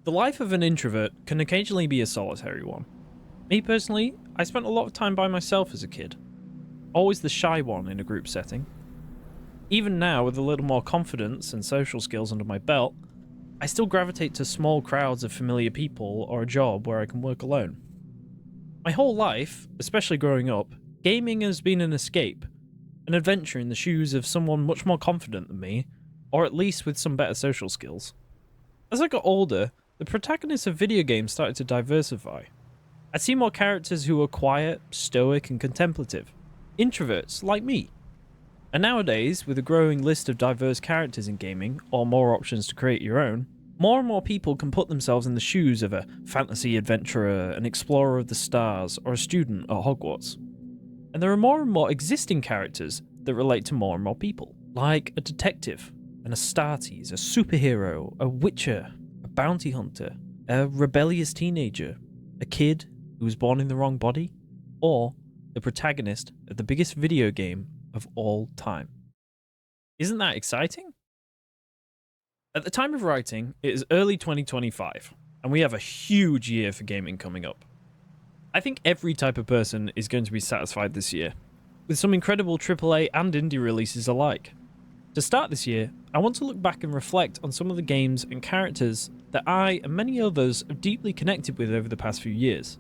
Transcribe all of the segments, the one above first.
The life of an introvert can occasionally be a solitary one. Me personally, I spent a lot of time by myself as a kid. Always the shy one in a group setting. Even now, with a little more confidence and social skills under my belt, I still gravitate to small crowds of familiar people or a job where I can work alone. My whole life, especially growing up, gaming has been an escape, an adventure in the shoes of someone much more confident than me, or at least with some better social skills. As I got older, the protagonists of video games started to diversify. I'd see more characters who were quiet, stoic, and contemplative. Introverts, like me. And nowadays, with a growing list of diverse characters in gaming, or more options to create your own, more and more people can put themselves in the shoes of a fantasy adventurer, an explorer of the stars, or a student at Hogwarts. And there are more and more existing characters that relate to more and more people, like a detective, an Astartes, a superhero, a witcher, a bounty hunter, a rebellious teenager, a kid who was born in the wrong body, or the protagonist of the biggest video game of all time. Isn't that exciting? At the time of writing, it is early 2025, and we have a huge year for gaming coming up. I think every type of person is going to be satisfied this year, with some incredible AAA and indie releases alike. To start this year, I want to look back and reflect on some of the games and characters that I and many others have deeply connected with over the past few years.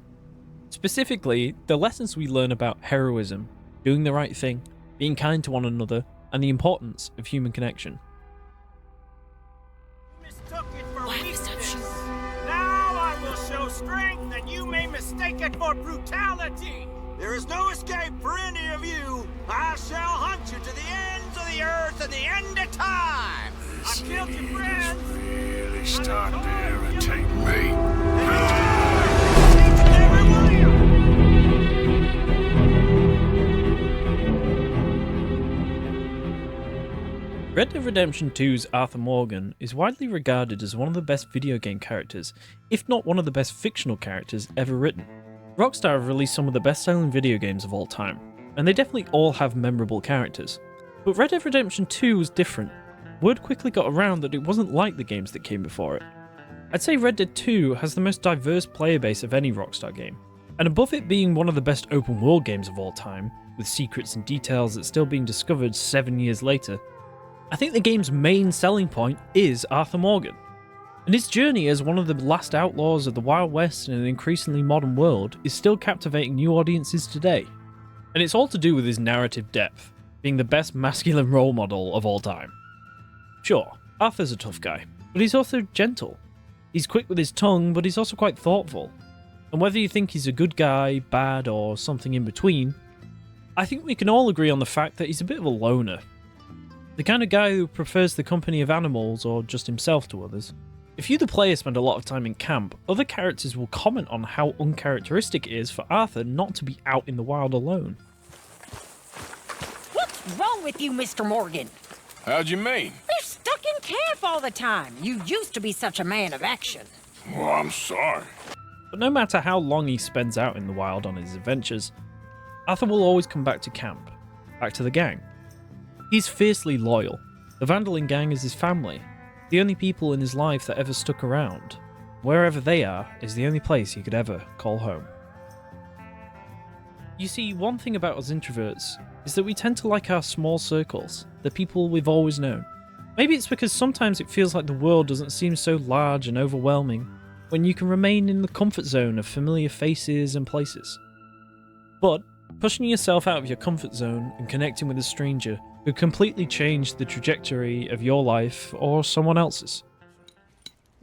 Specifically, the lessons we learn about heroism, doing the right thing, being kind to one another, and the importance of human connection. Mistook it for weakness. Now I will show strength, and you may mistake it for brutality. There is no escape for any of you. I shall hunt you to the ends of the earth and the end of time. I killed your friends. Really starting to irritate me. Red Dead Redemption 2's Arthur Morgan is widely regarded as one of the best video game characters, if not one of the best fictional characters ever written. Rockstar have released some of the best-selling video games of all time, and they definitely all have memorable characters. But Red Dead Redemption 2 was different. Word quickly got around that it wasn't like the games that came before it. I'd say Red Dead 2 has the most diverse player base of any Rockstar game, and above it being one of the best open-world games of all time, with secrets and details that's still being discovered 7 years later, I think the game's main selling point is Arthur Morgan. And his journey as one of the last outlaws of the Wild West in an increasingly modern world is still captivating new audiences today. And it's all to do with his narrative depth, being the best masculine role model of all time. Sure, Arthur's a tough guy, but he's also gentle. He's quick with his tongue, but he's also quite thoughtful. And whether you think he's a good guy, bad, or something in between, I think we can all agree on the fact that he's a bit of a loner. The kind of guy who prefers the company of animals or just himself to others. If you, the player, spend a lot of time in camp, other characters will comment on how uncharacteristic it is for Arthur not to be out in the wild alone. What's wrong with you, Mr. Morgan? How'd you mean? You're stuck in camp all the time. You used to be such a man of action. Well, I'm sorry. But no matter how long he spends out in the wild on his adventures, Arthur will always come back to camp, back to the gang. He's fiercely loyal. The Vanderlyn gang is his family, the only people in his life that ever stuck around. Wherever they are is the only place he could ever call home. You see, one thing about us introverts is that we tend to like our small circles, the people we've always known. Maybe it's because sometimes it feels like the world doesn't seem so large and overwhelming when you can remain in the comfort zone of familiar faces and places. But pushing yourself out of your comfort zone and connecting with a stranger could completely change the trajectory of your life or someone else's.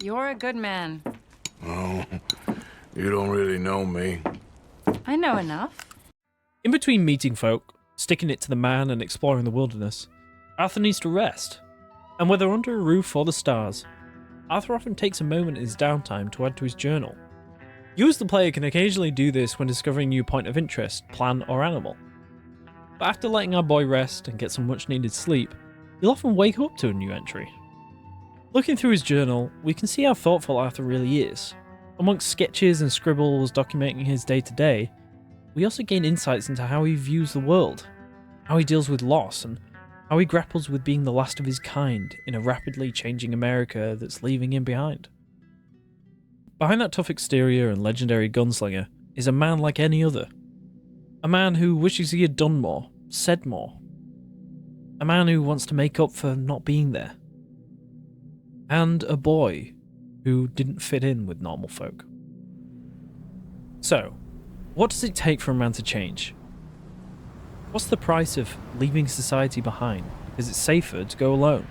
You're a good man. Oh, you don't really know me. I know enough. In between meeting folk, sticking it to the man and exploring the wilderness, Arthur needs to rest. And whether under a roof or the stars, Arthur often takes a moment in his downtime to add to his journal. You as the player can occasionally do this when discovering a new point of interest, plant or animal. But after letting our boy rest and get some much needed sleep, he'll often wake up to a new entry. Looking through his journal, we can see how thoughtful Arthur really is. Amongst sketches and scribbles documenting his day-to-day, we also gain insights into how he views the world, how he deals with loss, and how he grapples with being the last of his kind in a rapidly changing America that's leaving him behind. behind that tough exterior and legendary gunslinger is a man like any other. A man who wishes he had done more, said more. A man who wants to make up for not being there. And a boy who didn't fit in with normal folk. So, what does it take for a man to change? What's the price of leaving society behind because it's safer to go alone?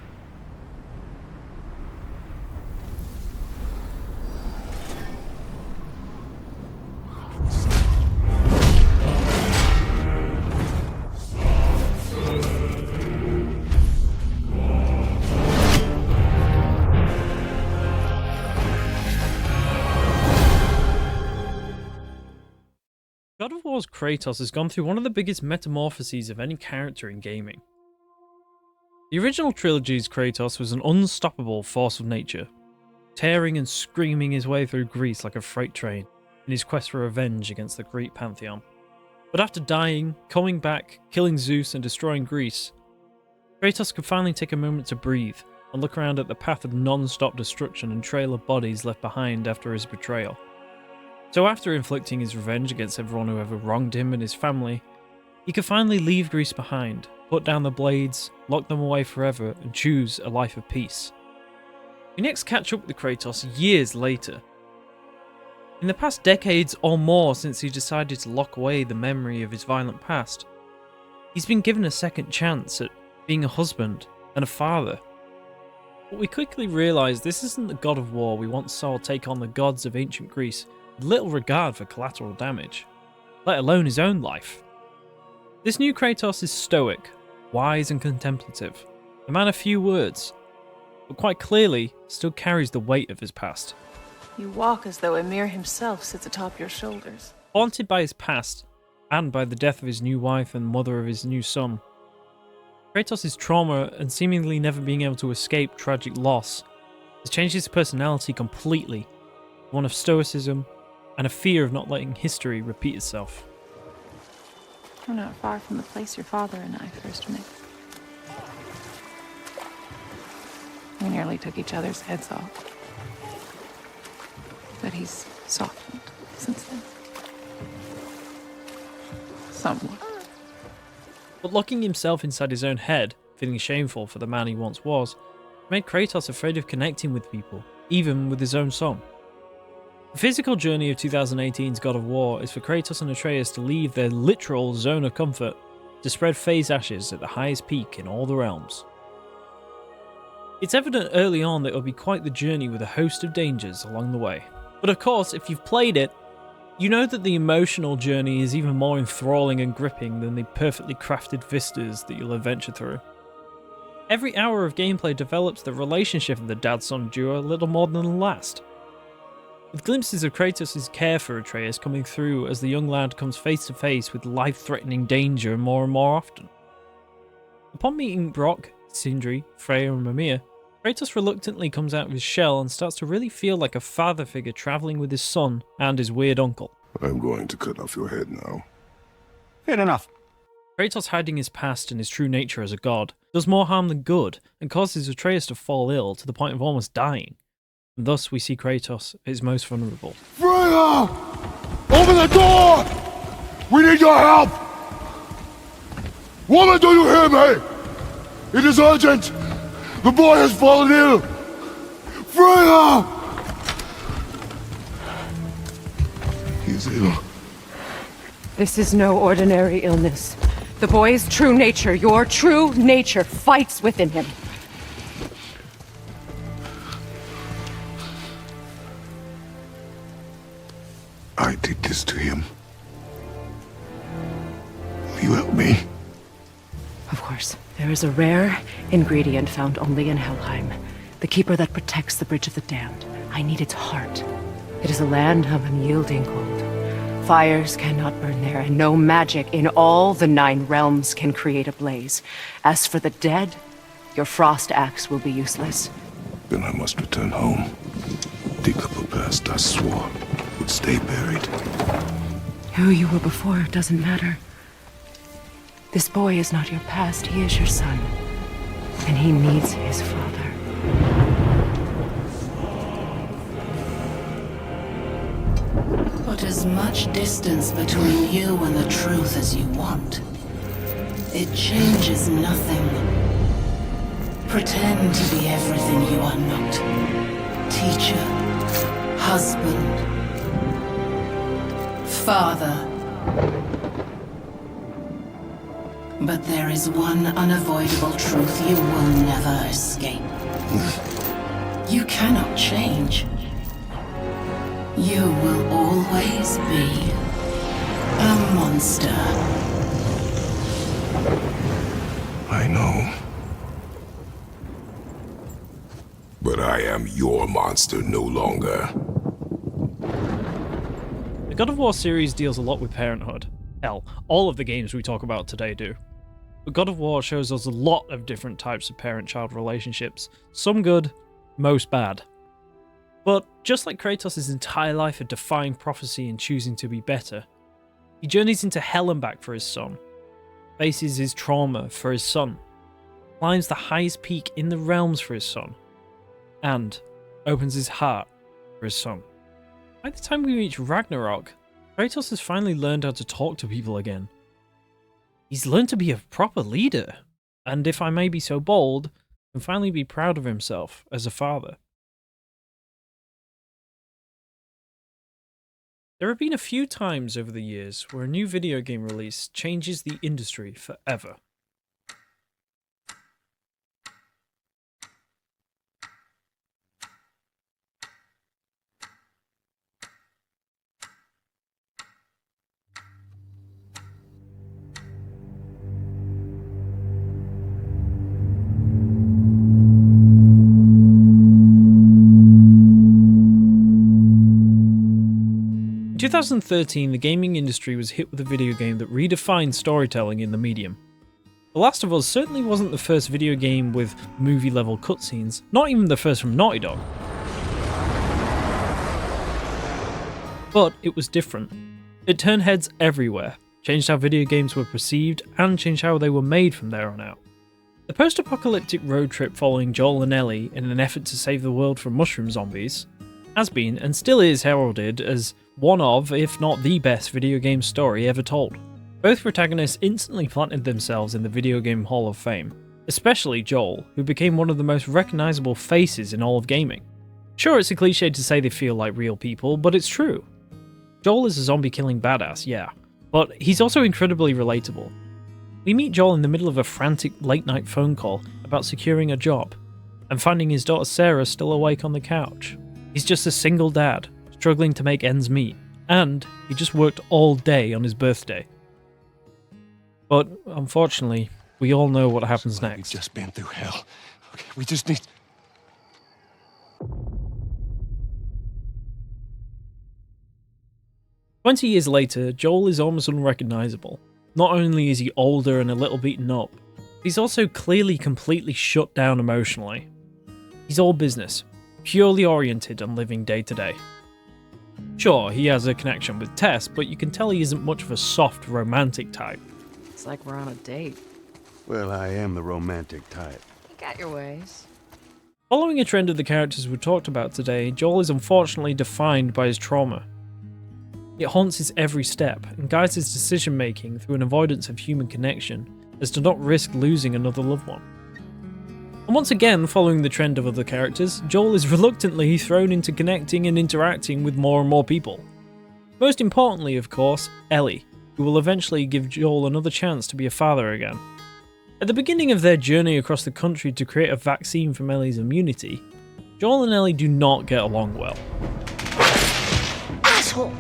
God of War's Kratos has gone through one of the biggest metamorphoses of any character in gaming. The original trilogy's Kratos was an unstoppable force of nature, tearing and screaming his way through Greece like a freight train in his quest for revenge against the Greek pantheon. But after dying, coming back, killing Zeus and destroying Greece, Kratos could finally take a moment to breathe and look around at the path of non-stop destruction and trail of bodies left behind after his betrayal. So after inflicting his revenge against everyone who ever wronged him and his family, he could finally leave Greece behind, put down the blades, lock them away forever, and choose a life of peace. We next catch up with Kratos years later. In the past decades or more since he decided to lock away the memory of his violent past, he's been given a second chance at being a husband and a father. But we quickly realise this isn't the God of War we once saw take on the gods of ancient Greece with little regard for collateral damage, let alone his own life. This new Kratos is stoic, wise and contemplative, a man of few words, but quite clearly still carries the weight of his past. You walk as though Emir himself sits atop your shoulders. Haunted by his past, and by the death of his new wife and mother of his new son, Kratos' trauma and seemingly never being able to escape tragic loss has changed his personality completely, one of stoicism and a fear of not letting history repeat itself. We're not far from the place your father and I first met. We nearly took each other's heads off. But he's softened since then. Somewhat. But locking himself inside his own head, feeling shameful for the man he once was, made Kratos afraid of connecting with people, even with his own son. The physical journey of 2018's God of War is for Kratos and Atreus to leave their literal zone of comfort to spread phase ashes at the highest peak in all the realms. It's evident early on that it will be quite the journey with a host of dangers along the way. But of course, if you've played it, you know that the emotional journey is even more enthralling and gripping than the perfectly crafted vistas that you'll adventure through. Every hour of gameplay develops the relationship of the dad-son duo a little more than the last, with glimpses of Kratos' care for Atreus coming through as the young lad comes face to face with life-threatening danger more and more often. Upon meeting Brock, Sindri, Freya and Mimir, Kratos reluctantly comes out of his shell and starts to really feel like a father figure travelling with his son and his weird uncle. I'm going to cut off your head now. Fair enough. Kratos hiding his past and his true nature as a god does more harm than good and causes Atreus to fall ill to the point of almost dying. And thus we see Kratos at his most vulnerable. Freya! Open the door! We need your help! Woman, do you hear me? It is urgent! The boy has fallen ill! Freya! He's ill. This is no ordinary illness. The boy's true nature, your true nature, fights within him. I did this to him. Will you help me? Of course. There is a rare ingredient found only in Helheim. The keeper that protects the Bridge of the Damned. I need its heart. It is a land of unyielding cold. Fires cannot burn there, and no magic in all the 9 realms can create a blaze. As for the dead, your frost axe will be useless. Then I must return home. Dig up a past I swore would stay buried. Who you were before doesn't matter. This boy is not your past, he is your son. And he needs his father. Put as much distance between you and the truth as you want. It changes nothing. Pretend to be everything you are not. Teacher, husband, father. But there is one unavoidable truth you will never escape. You cannot change. You will always be a monster. I know. But I am your monster no longer. The God of War series deals a lot with parenthood. Hell, all of the games we talk about today do. But God of War shows us a lot of different types of parent-child relationships. Some good, most bad. But just like Kratos' entire life had defying prophecy and choosing to be better, he journeys into hell and back for his son, faces his trauma for his son, climbs the highest peak in the realms for his son, and opens his heart for his son. By the time we reach Ragnarok, Kratos has finally learned how to talk to people again. He's learned to be a proper leader, and if I may be so bold, can finally be proud of himself as a father. There have been a few times over the years where a new video game release changes the industry forever. In 2013, the gaming industry was hit with a video game that redefined storytelling in the medium. The Last of Us certainly wasn't the first video game with movie-level cutscenes, not even the first from Naughty Dog. But it was different. It turned heads everywhere, changed how video games were perceived, and changed how they were made from there on out. The post-apocalyptic road trip following Joel and Ellie in an effort to save the world from mushroom zombies has been, and still is, heralded as one of, if not the best video game story ever told. Both protagonists instantly planted themselves in the video game Hall of Fame, especially Joel, who became one of the most recognisable faces in all of gaming. Sure, it's a cliche to say they feel like real people, but it's true. Joel is a zombie-killing badass, yeah, but he's also incredibly relatable. We meet Joel in the middle of a frantic late-night phone call about securing a job, and finding his daughter Sarah still awake on the couch. He's just a single dad, struggling to make ends meet, and he just worked all day on his birthday. But unfortunately, we all know what happens next. We've just been through hell. Okay, we just need... 20 years later, Joel is almost unrecognisable. Not only is he older and a little beaten up, he's also clearly completely shut down emotionally. He's all business, purely oriented on living day to day. Sure, he has a connection with Tess, but you can tell he isn't much of a soft, romantic type. It's like we're on a date. Well, I am the romantic type. You got your ways. Following a trend of the characters we talked about today, Joel is unfortunately defined by his trauma. It haunts his every step and guides his decision making through an avoidance of human connection as to not risk losing another loved one. And once again, following the trend of other characters, Joel is reluctantly thrown into connecting and interacting with more and more people. Most importantly, of course, Ellie, who will eventually give Joel another chance to be a father again. At the beginning of their journey across the country to create a vaccine from Ellie's immunity, Joel and Ellie do not get along well. Asshole!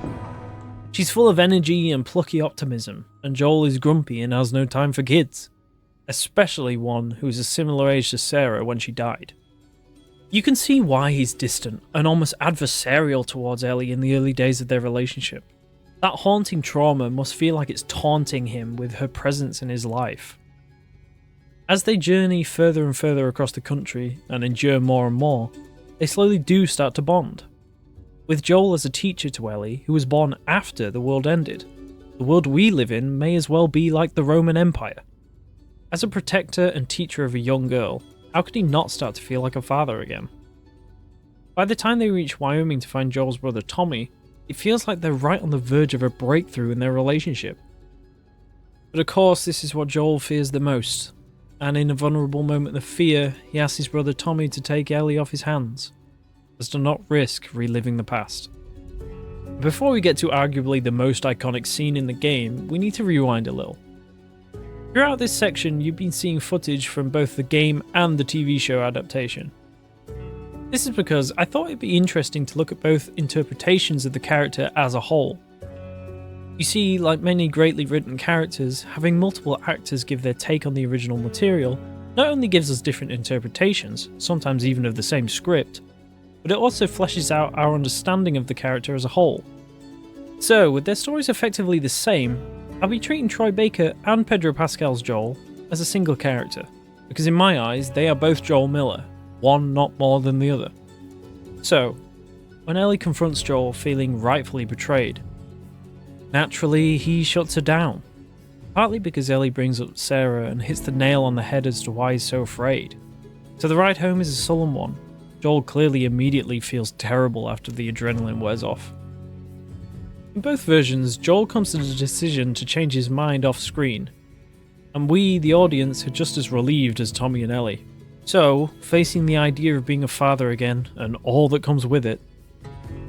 She's full of energy and plucky optimism, and Joel is grumpy and has no time for kids. Especially one who is a similar age to Sarah when she died. You can see why he's distant and almost adversarial towards Ellie in the early days of their relationship. That haunting trauma must feel like it's taunting him with her presence in his life. As they journey further and further across the country and endure more and more, they slowly do start to bond. With Joel as a teacher to Ellie, who was born after the world ended, the world we live in may as well be like the Roman Empire. As a protector and teacher of a young girl, how could he not start to feel like a father again? By the time they reach Wyoming to find Joel's brother Tommy, it feels like they're right on the verge of a breakthrough in their relationship. But of course, this is what Joel fears the most, and in a vulnerable moment of fear, he asks his brother Tommy to take Ellie off his hands, as to not risk reliving the past. Before we get to arguably the most iconic scene in the game, we need to rewind a little. Throughout this section, you've been seeing footage from both the game and the TV show adaptation. This is because I thought it'd be interesting to look at both interpretations of the character as a whole. You see, like many greatly written characters, having multiple actors give their take on the original material not only gives us different interpretations, sometimes even of the same script, but it also fleshes out our understanding of the character as a whole. So, with their stories effectively the same, I'll be treating Troy Baker and Pedro Pascal's Joel as a single character, because in my eyes, they are both Joel Miller, one not more than the other. So, when Ellie confronts Joel feeling rightfully betrayed, naturally he shuts her down, partly because Ellie brings up Sarah and hits the nail on the head as to why he's so afraid. So the ride home is a sullen one. Joel clearly immediately feels terrible after the adrenaline wears off. In both versions, Joel comes to the decision to change his mind off screen, and we, the audience, are just as relieved as Tommy and Ellie. So, facing the idea of being a father again, and all that comes with it,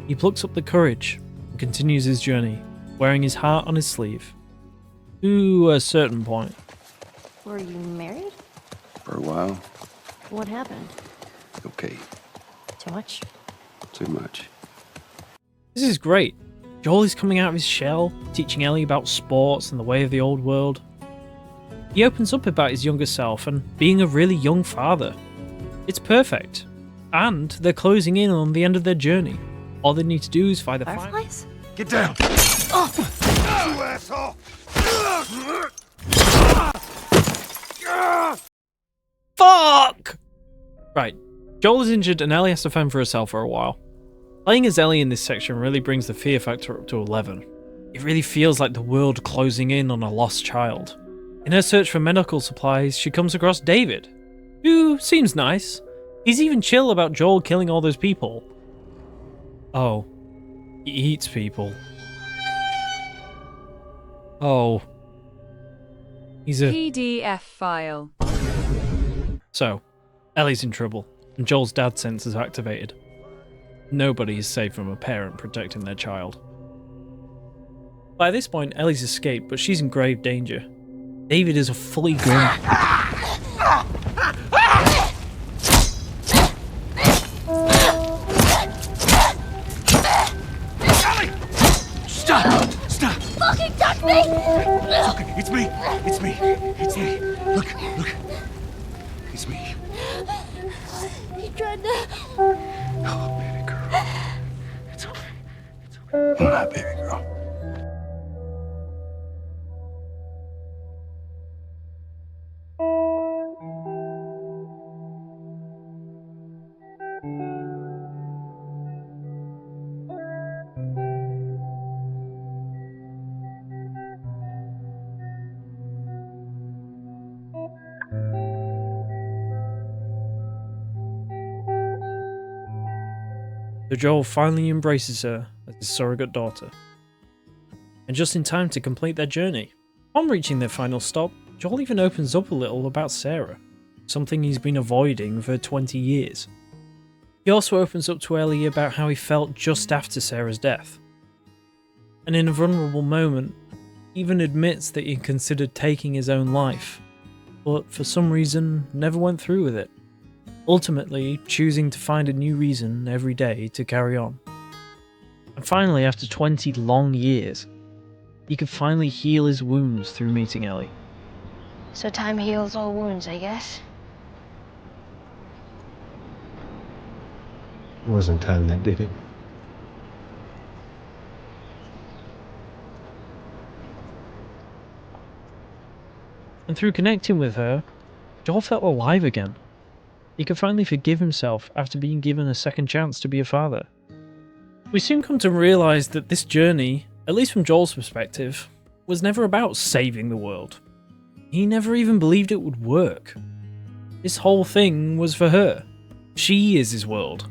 he plucks up the courage and continues his journey, wearing his heart on his sleeve. To a certain point. Were you married? For a while. What happened? Okay. Too much? Too much. This is great. Joel is coming out of his shell, teaching Ellie about sports and the way of the old world. He opens up about his younger self and being a really young father. It's perfect. And they're closing in on the end of their journey. All they need to do is fight the Fireflies? Get down! Oh! You asshole! Fuck! Right. Joel is injured and Ellie has to fend for herself for a while. Playing as Ellie in this section really brings the fear factor up to 11. It really feels like the world closing in on a lost child. In her search for medical supplies, she comes across David, who seems nice. He's even chill about Joel killing all those people. Oh. He eats people. Oh. He's a PDF file. So, Ellie's in trouble, and Joel's dad sense is activated. Nobody is safe from a parent protecting their child. By this point, Ellie's escaped, but she's in grave danger. David is a fully grown... Stop! Stop! Fucking touch me! It's okay. It's me. It's me. It's me. Look. It's me. He tried to... Oh, baby girl. It's okay. It's okay. All right, baby girl. So Joel finally embraces her as his surrogate daughter. And just in time to complete their journey. On reaching their final stop, Joel even opens up a little about Sarah, something he's been avoiding for 20 years. He also opens up to Ellie about how he felt just after Sarah's death. And in a vulnerable moment, even admits that he considered taking his own life, but for some reason never went through with it. Ultimately, choosing to find a new reason every day to carry on. And finally, after 20 long years, he could finally heal his wounds through meeting Ellie. So time heals all wounds, I guess. It wasn't time that did it. And through connecting with her, Joel felt alive again. He could finally forgive himself after being given a second chance to be a father. We soon come to realise that this journey, at least from Joel's perspective, was never about saving the world. He never even believed it would work. This whole thing was for her. She is his world.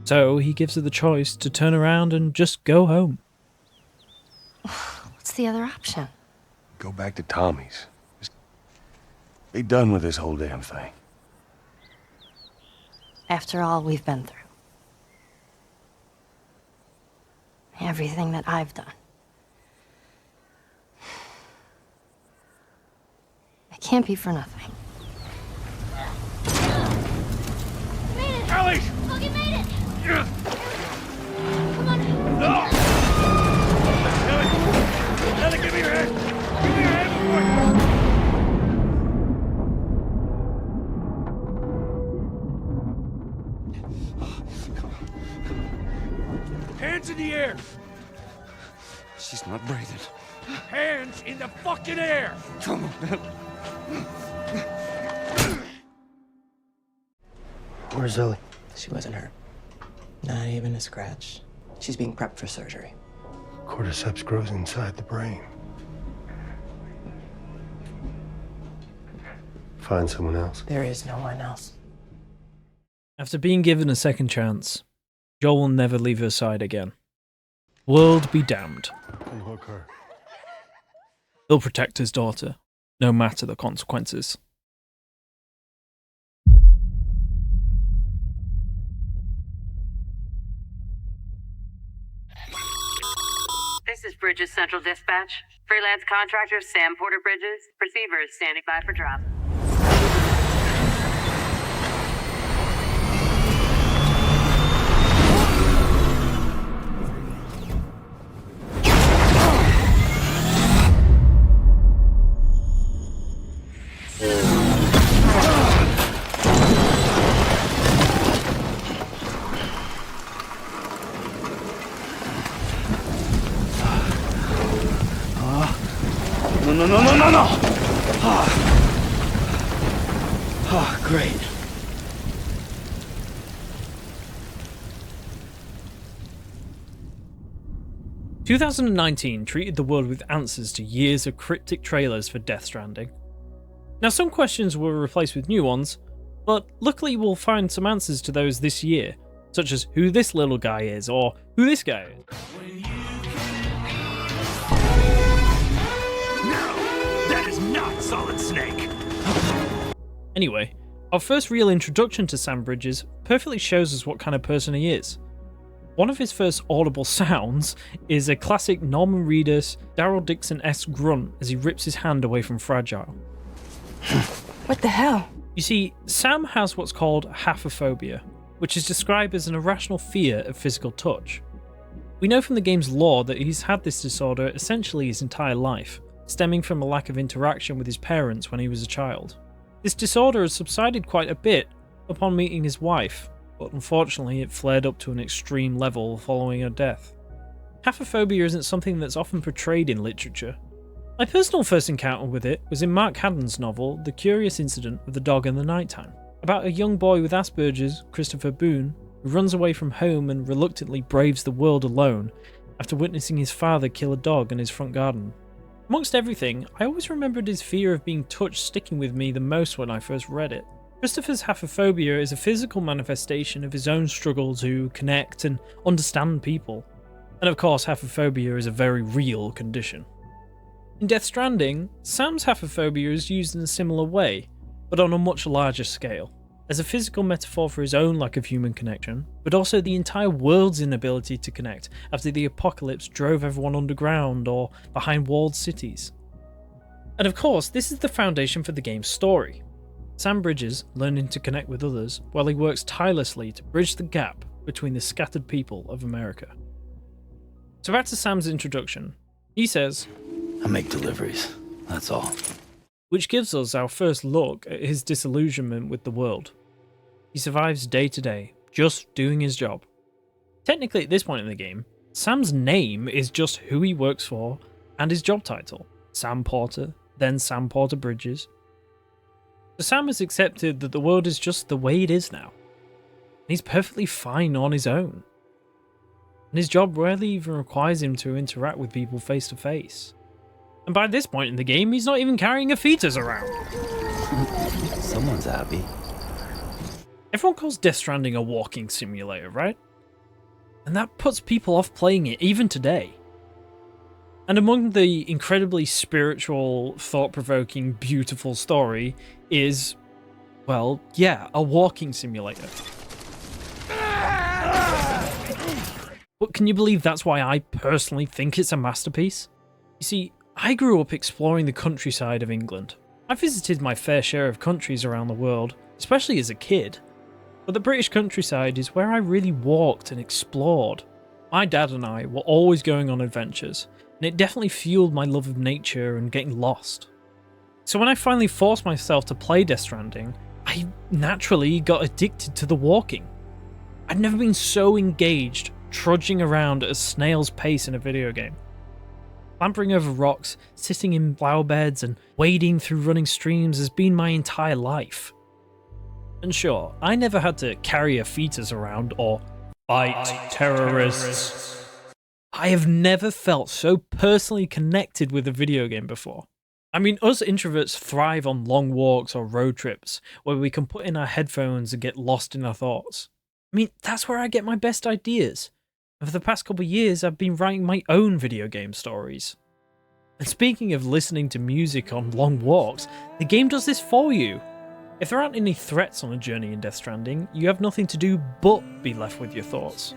So he gives her the choice to turn around and just go home. What's the other option? Go back to Tommy's. Just be done with this whole damn thing. After all we've been through. Everything that I've done. It can't be for nothing. Ellie! Look, you made it! Come on! No! Ellie, give me your hand! Give me your hand before... Hands in the air! She's not breathing. Hands in the fucking air! Come on. Where's Zoe? She wasn't hurt. Not even a scratch. She's being prepped for surgery. Cordyceps grows inside the brain. Find someone else. There is no one else. After being given a second chance, Joel will never leave her side again. World be damned. Unhook her. He'll protect his daughter, no matter the consequences. This is Bridges Central Dispatch. Freelance contractor Sam Porter Bridges. Receiver is standing by for drop. No! Oh, great. – 2019 treated the world with answers to years of cryptic trailers for Death Stranding. Now, some questions were replaced with new ones, but luckily we'll find some answers to those this year, such as who this little guy is, or who this guy is. Not Solid Snake. Anyway, our first real introduction to Sam Bridges perfectly shows us what kind of person he is. One of his first audible sounds is a classic Norman Reedus, Daryl Dixon-esque grunt as he rips his hand away from Fragile. What the hell? You see, Sam has what's called Haphephobia, which is described as an irrational fear of physical touch. We know from the game's lore that he's had this disorder essentially his entire life, stemming from a lack of interaction with his parents when he was a child. This disorder has subsided quite a bit upon meeting his wife, but unfortunately it flared up to an extreme level following her death. Haphephobia isn't something that's often portrayed in literature. My personal first encounter with it was in Mark Haddon's novel The Curious Incident of the Dog in the Nighttime, about a young boy with Asperger's, Christopher Boone, who runs away from home and reluctantly braves the world alone after witnessing his father kill a dog in his front garden. Amongst everything, I always remembered his fear of being touched sticking with me the most when I first read it. Christopher's Haphephobia is a physical manifestation of his own struggle to connect and understand people. And of course, Haphephobia is a very real condition. In Death Stranding, Sam's Haphephobia is used in a similar way, but on a much larger scale, as a physical metaphor for his own lack of human connection, but also the entire world's inability to connect after the apocalypse drove everyone underground or behind walled cities. And of course, this is the foundation for the game's story. Sam Bridges learning to connect with others while he works tirelessly to bridge the gap between the scattered people of America. So back to Sam's introduction. He says, I make deliveries, that's all. Which gives us our first look at his disillusionment with the world. He survives day to day, just doing his job. Technically at this point in the game, Sam's name is just who he works for and his job title, Sam Porter, then Sam Porter Bridges. So Sam has accepted that the world is just the way it is now. And he's perfectly fine on his own. And his job rarely even requires him to interact with people face to face. And by this point in the game, he's not even carrying a fetus around. Someone's happy. Everyone calls Death Stranding a walking simulator, right? and that puts people off playing it even today. And among the incredibly spiritual, thought-provoking, beautiful story is, well, yeah, a walking simulator. But can you believe that's why I personally think it's a masterpiece? You see, I grew up exploring the countryside of England. I visited my fair share of countries around the world, especially as a kid. But the British countryside is where I really walked and explored. My dad and I were always going on adventures, and it definitely fueled my love of nature and getting lost. So when I finally forced myself to play Death Stranding, I naturally got addicted to the walking. I'd never been so engaged trudging around at a snail's pace in a video game. Clambering over rocks, sitting in flower beds, and wading through running streams has been my entire life. And sure, I never had to carry a fetus around or fight terrorists. I have never felt so personally connected with a video game before. I mean, us introverts thrive on long walks or road trips, where we can put in our headphones and get lost in our thoughts. I mean, that's where I get my best ideas. And for the past couple of years, I've been writing my own video game stories. And speaking of listening to music on long walks, the game does this for you. If there aren't any threats on a journey in Death Stranding, you have nothing to do but be left with your thoughts.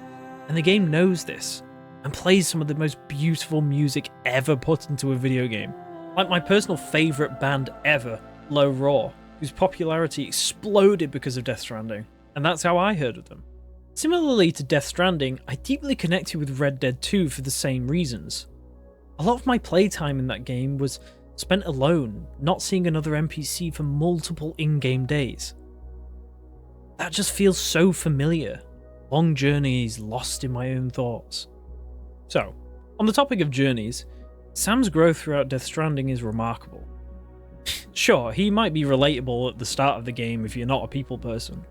And the game knows this, and plays some of the most beautiful music ever put into a video game. Like my personal favourite band ever, TLOU, whose popularity exploded because of Death Stranding, and that's how I heard of them. Similarly to Death Stranding, I deeply connected with Red Dead 2 for the same reasons. A lot of my playtime in that game was spent alone, not seeing another NPC for multiple in-game days. That just feels so familiar. Long journeys lost in my own thoughts. So, on the topic of journeys, Sam's growth throughout Death Stranding is remarkable. Sure, he might be relatable at the start of the game if you're not a people person,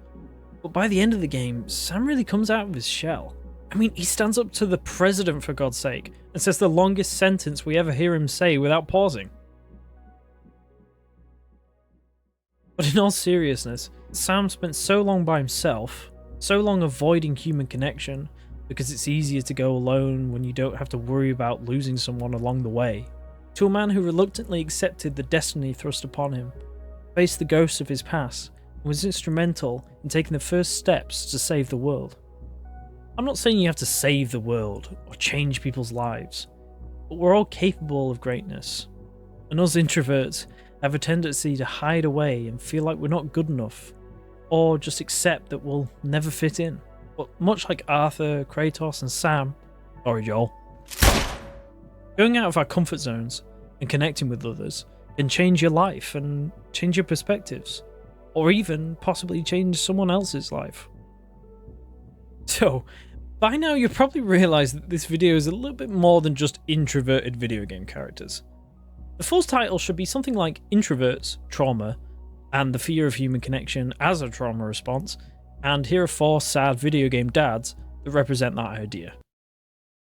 but by the end of the game, Sam really comes out of his shell. I mean, he stands up to the president for God's sake, and says the longest sentence we ever hear him say without pausing. But in all seriousness, Sam spent so long by himself, so long avoiding human connection, because it's easier to go alone when you don't have to worry about losing someone along the way, to a man who reluctantly accepted the destiny thrust upon him, faced the ghosts of his past, and was instrumental in taking the first steps to save the world. I'm not saying you have to save the world or change people's lives, but we're all capable of greatness, and us introverts have a tendency to hide away and feel like we're not good enough, or just accept that we'll never fit in. But much like Arthur, Kratos, and Sam, sorry Joel, going out of our comfort zones and connecting with others can change your life and change your perspectives, or even possibly change someone else's life. So, by now you've probably realised that this video is a little bit more than just introverted video game characters. The full title should be something like Introverts, Trauma, and the Fear of Human Connection as a Trauma Response, and here are 4 sad video game dads that represent that idea.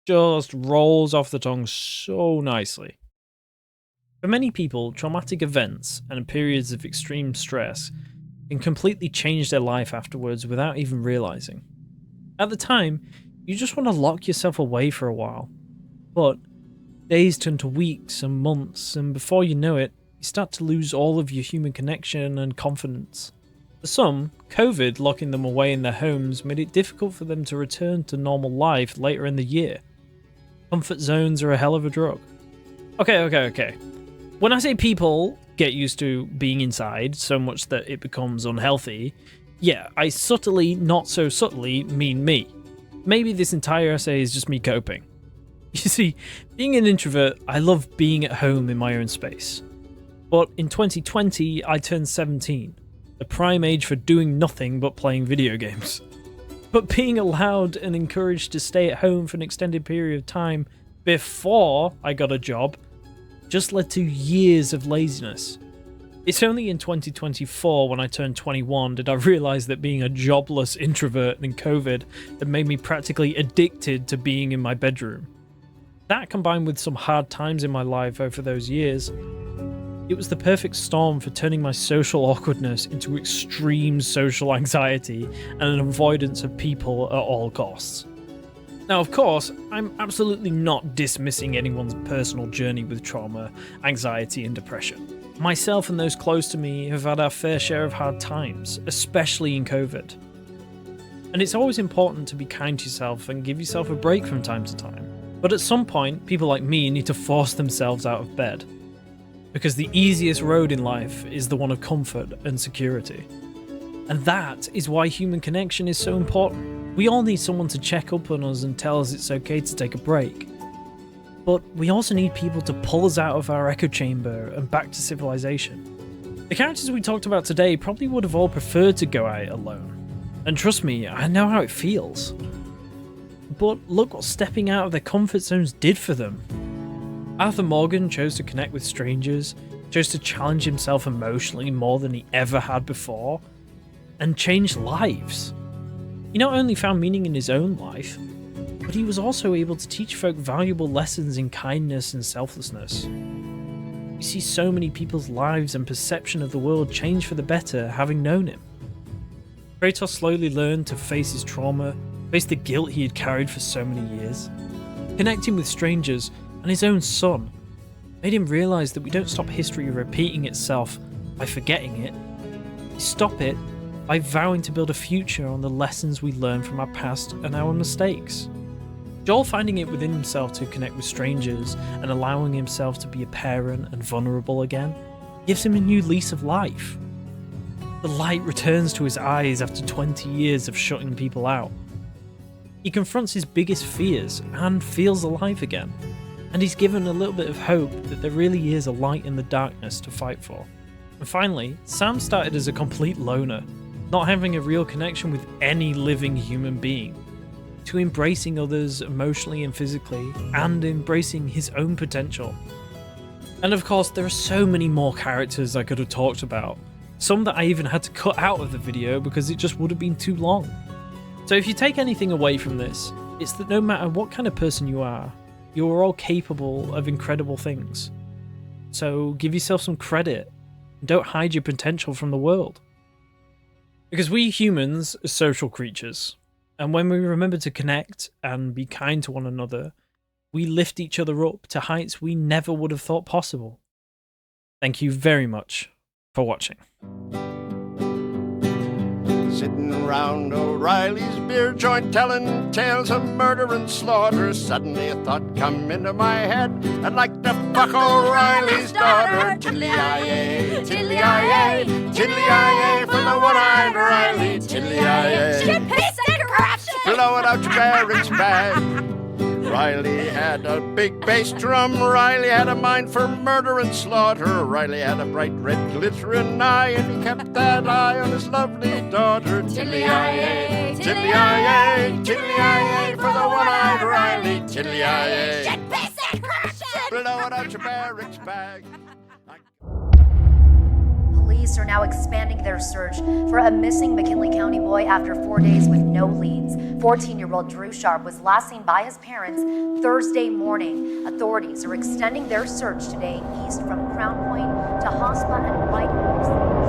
Just rolls off the tongue so nicely. For many people, traumatic events and periods of extreme stress can completely change their life afterwards without even realising. At the time, you just want to lock yourself away for a while, but days turn to weeks and months, and before you know it, you start to lose all of your human connection and confidence. For some, COVID locking them away in their homes made it difficult for them to return to normal life later in the year. Comfort zones are a hell of a drug. Okay. When I say people get used to being inside so much that it becomes unhealthy, yeah, I subtly, not so subtly, mean me. Maybe this entire essay is just me coping. You see, being an introvert, I love being at home in my own space. But in 2020, I turned 17. The prime age for doing nothing but playing video games. But being allowed and encouraged to stay at home for an extended period of time before I got a job just led to years of laziness. It's only in 2024, when I turned 21, did I realise that being a jobless introvert and COVID had made me practically addicted to being in my bedroom. That, combined with some hard times in my life over those years, it was the perfect storm for turning my social awkwardness into extreme social anxiety and an avoidance of people at all costs. Now, of course, I'm absolutely not dismissing anyone's personal journey with trauma, anxiety, and depression. Myself and those close to me have had our fair share of hard times, especially in COVID. And it's always important to be kind to yourself and give yourself a break from time to time. But at some point, people like me need to force themselves out of bed. Because the easiest road in life is the one of comfort and security. And that is why human connection is so important. We all need someone to check up on us and tell us it's okay to take a break. But we also need people to pull us out of our echo chamber and back to civilization. The characters we talked about today probably would have all preferred to go out alone. And trust me, I know how it feels. But look what stepping out of their comfort zones did for them. Arthur Morgan chose to connect with strangers, chose to challenge himself emotionally more than he ever had before, and changed lives. He not only found meaning in his own life, but he was also able to teach folk valuable lessons in kindness and selflessness. We see so many people's lives and perception of the world change for the better having known him. Kratos slowly learned to face his trauma, face the guilt he had carried for so many years. Connecting with strangers and his own son made him realise that we don't stop history repeating itself by forgetting it. We stop it by vowing to build a future on the lessons we learn from our past and our mistakes. Joel finding it within himself to connect with strangers and allowing himself to be a parent and vulnerable again gives him a new lease of life. The light returns to his eyes after 20 years of shutting people out. He confronts his biggest fears and feels alive again, and he's given a little bit of hope that there really is a light in the darkness to fight for. And finally, Sam started as a complete loner, not having a real connection with any living human being, to embracing others emotionally and physically, and embracing his own potential. And of course, there are so many more characters I could have talked about, some that I even had to cut out of the video because it just would have been too long. So if you take anything away from this, it's that no matter what kind of person you are all capable of incredible things. So give yourself some credit, and don't hide your potential from the world. Because we humans are social creatures, and when we remember to connect and be kind to one another, we lift each other up to heights we never would have thought possible. Thank you very much for watching. Sitting round O'Reilly's beer joint telling tales of murder and slaughter. Suddenly a thought come into my head. I'd like to fuck O'Reilly's daughter. Tiddly-I-A, tiddly-I-A, tiddly-I-A for the one-eyed O'Reilly. Tiddly-I-A, Shit, piss, and corruption! blow it out your barracks bag. Riley had a big bass drum. Riley had a mind for murder and slaughter. Riley had a bright red glittering eye, and he kept that eye on his lovely daughter. Tiddly-I-A, tiddly-I-A, tiddly-I-A for the one-eyed Riley. Tiddly-I-A, Shit, piss, and corruption! blow it out your barracks bag. Police are now expanding their search for a missing McKinley County boy after 4 days with no leads. 14-year-old Drew Sharp was last seen by his parents Thursday morning. Authorities are extending their search today east from Crown Point to Hospa and Whitehorse.